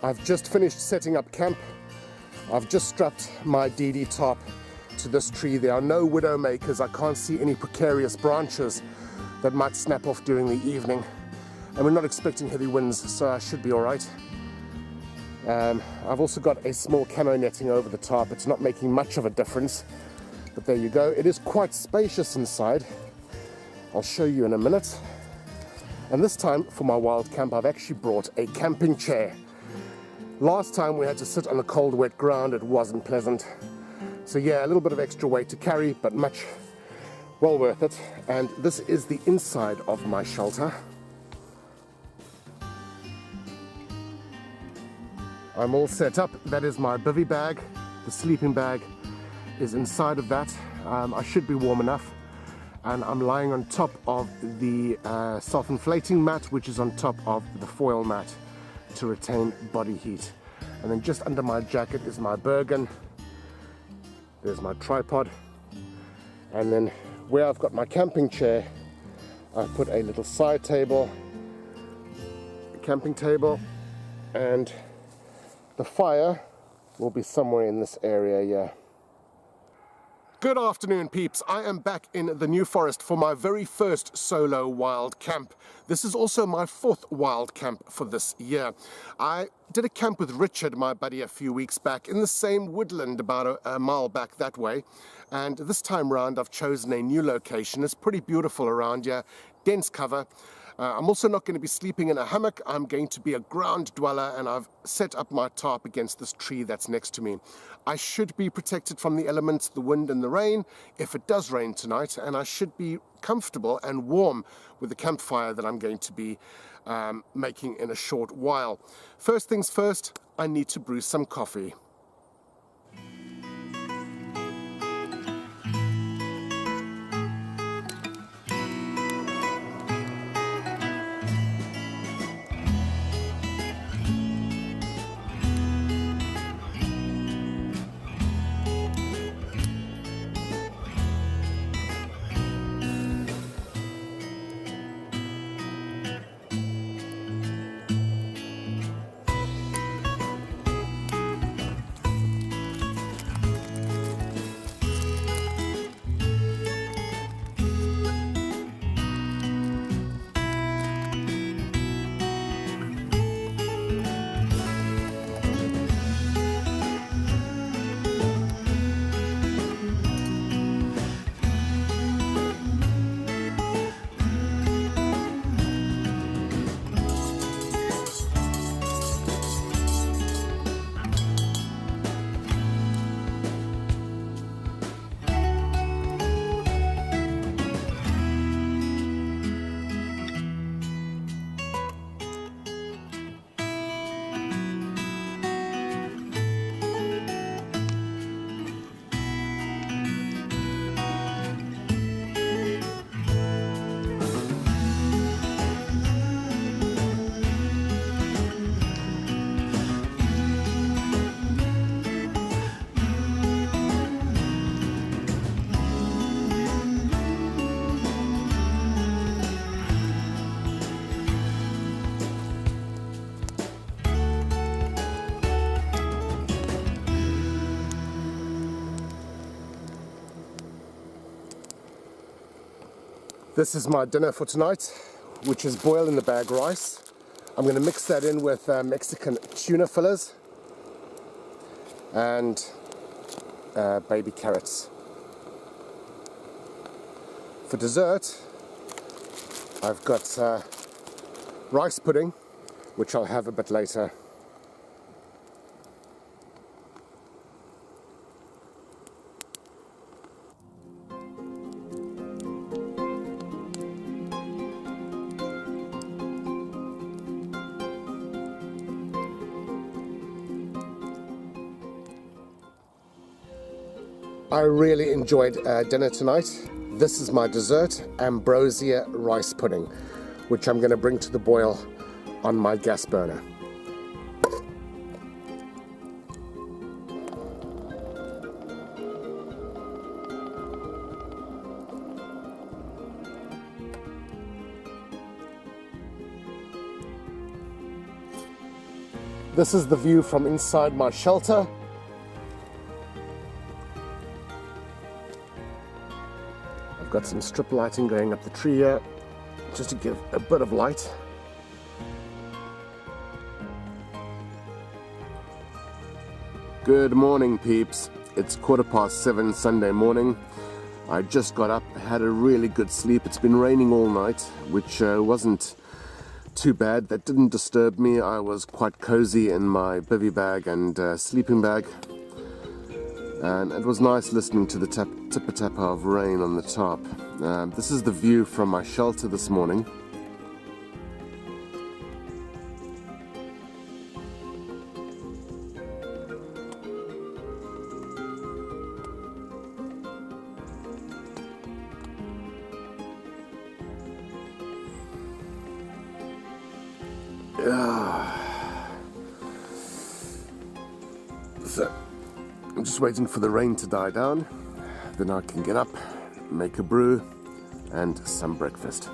I've just finished setting up camp. I've just strapped my DD top to this tree. There are no widow makers. I can't see any precarious branches that might snap off during the evening. And we're not expecting heavy winds, so I should be all right. I've also got a small camo netting over the top. It's not making much of a difference, but there you go. It is quite spacious inside. I'll show you in a minute. And this time for my wild camp, I've actually brought a camping chair. Last time we had to sit on the cold, wet ground. It wasn't pleasant. So yeah, a little bit of extra weight to carry, but much well worth it. And this is the inside of my shelter. I'm all set up. That is my bivy bag. The sleeping bag is inside of that. I should be warm enough. And I'm lying on top of the self-inflating mat, which is on top of the foil mat to retain body heat. And then just under my jacket is my Bergen. There's my tripod. And then where I've got my camping chair, I've put a little side table, a camping table, and the fire will be somewhere in this area here. Good afternoon, peeps. I am back in the New Forest for my very first solo wild camp. This is also my 4th wild camp for this year. I did a camp with Richard, my buddy, a few weeks back in the same woodland about a mile back that way. And this time round, I've chosen a new location. It's pretty beautiful around here, dense cover. I'm also not going to be sleeping in a hammock. I'm going to be a ground dweller, and I've set up my tarp against this tree that's next to me. I should be protected from the elements, the wind and the rain, if it does rain tonight, and I should be comfortable and warm with the campfire that I'm going to be making in a short while. First things first, I need to brew some coffee. This is my dinner for tonight, which is boiled in the bag rice. I'm going to mix that in with Mexican tuna fillers and baby carrots. For dessert, I've got rice pudding, which I'll have a bit later. I really enjoyed dinner tonight. This is my dessert, ambrosia rice pudding, which I'm going to bring to the boil on my gas burner. This is the view from inside my shelter. I've got some strip lighting going up the tree here, just to give a bit of light. Good morning, peeps. It's 7:15 Sunday morning. I just got up, had a really good sleep. It's been raining all night, which wasn't too bad. That didn't disturb me. I was quite cozy in my bivy bag and sleeping bag. And it was nice listening to the tipper-tapper of rain on the top. This is the view from my shelter this morning. So I'm just waiting for the rain to die down, then I can get up, make a brew and some breakfast.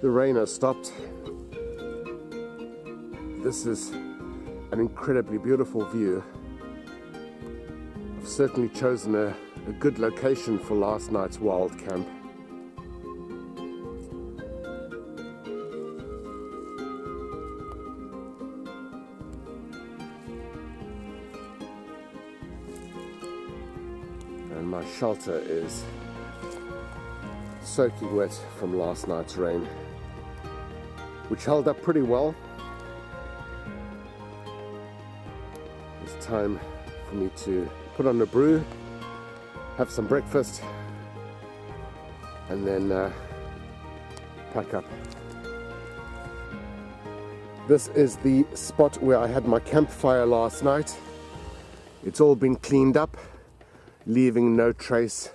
The rain has stopped. This is an incredibly beautiful view. I've certainly chosen a good location for last night's wild camp. And my shelter is soaking wet from last night's rain, which held up pretty well. It's time for me to put on a brew, have some breakfast, and then pack up. This is the spot where I had my campfire last night. It's all been cleaned up, leaving no trace.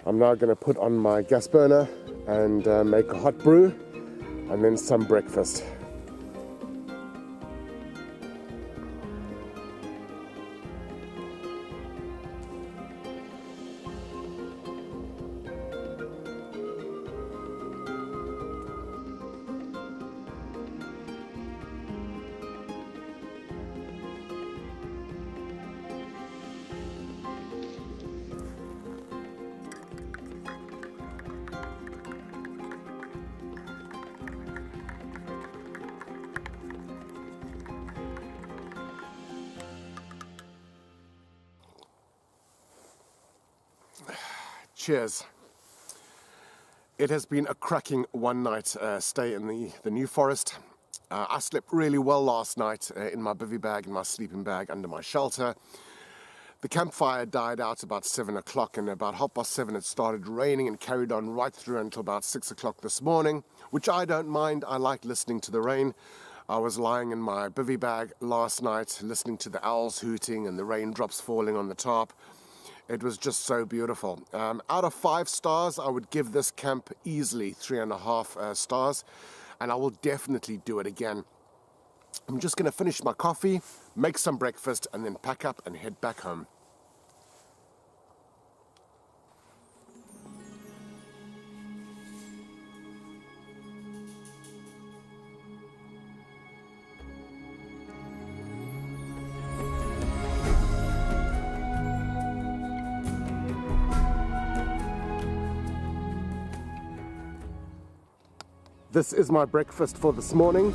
I'm now going to put on my gas burner and make a hot brew and then some breakfast. Cheers. It has been a cracking one night stay in the New Forest. I slept really well last night in my bivy bag, in my sleeping bag under my shelter. The campfire died out about 7 o'clock, and about 7:30 it started raining and carried on right through until about 6 o'clock this morning, which I don't mind. I like listening to the rain. I was lying in my bivy bag last night listening to the owls hooting and the raindrops falling on the top. It was just so beautiful. Out of 5 stars, I would give this camp easily 3.5 stars, and I will definitely do it again. I'm just going to finish my coffee, make some breakfast, and then pack up and head back home. This is my breakfast for this morning: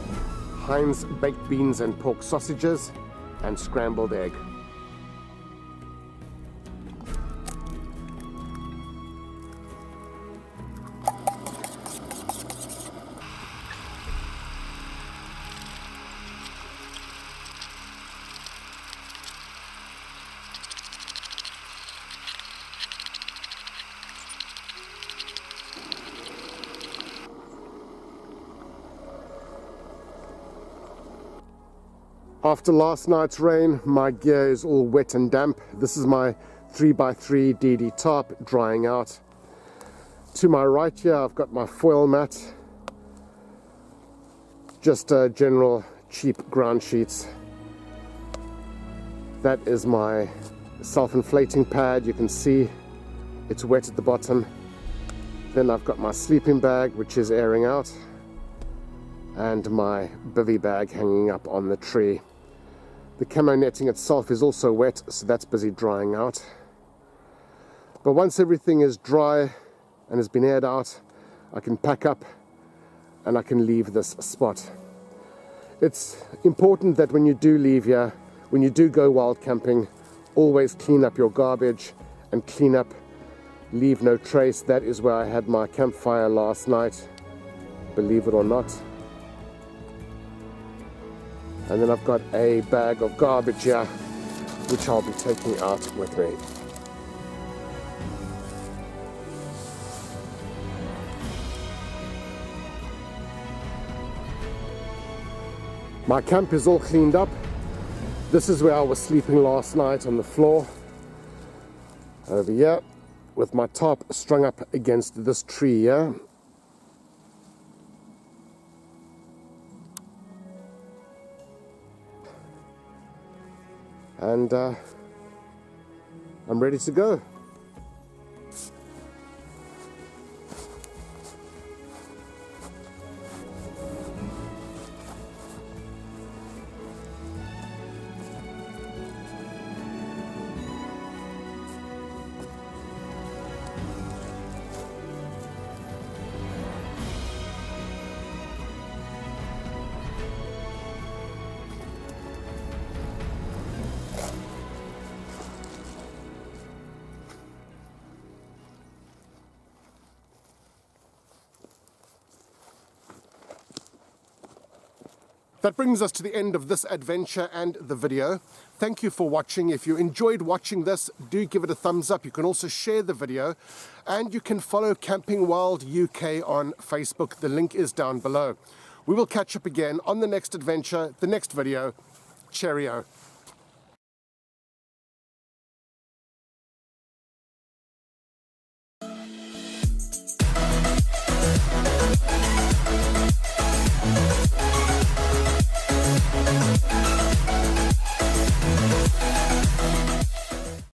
Heinz baked beans and pork sausages and scrambled egg. After last night's rain, my gear is all wet and damp. This is my 3x3 DD tarp drying out. To my right here, I've got my foil mat. Just general cheap ground sheets. That is my self-inflating pad. You can see it's wet at the bottom. Then I've got my sleeping bag, which is airing out. and my bivy bag hanging up on the tree. The camo netting itself is also wet, so that's busy drying out. But once everything is dry and has been aired out, I can pack up and I can leave this spot. It's important that when you do leave here, when you do go wild camping, always clean up your garbage and clean up, leave no trace. That is where I had my campfire last night, believe it or not. And then I've got a bag of garbage here, which I'll be taking out with me. My camp is all cleaned up. This is where I was sleeping last night, on the floor. Over here, with my tarp strung up against this tree here. And I'm ready to go. That brings us to the end of this adventure and the video. Thank you for watching. If you enjoyed watching this, do give it a thumbs up. You can also share the video, and you can follow Camping Wild UK on Facebook. The link is down below. We will catch up again on the next adventure, the next video. Cheerio.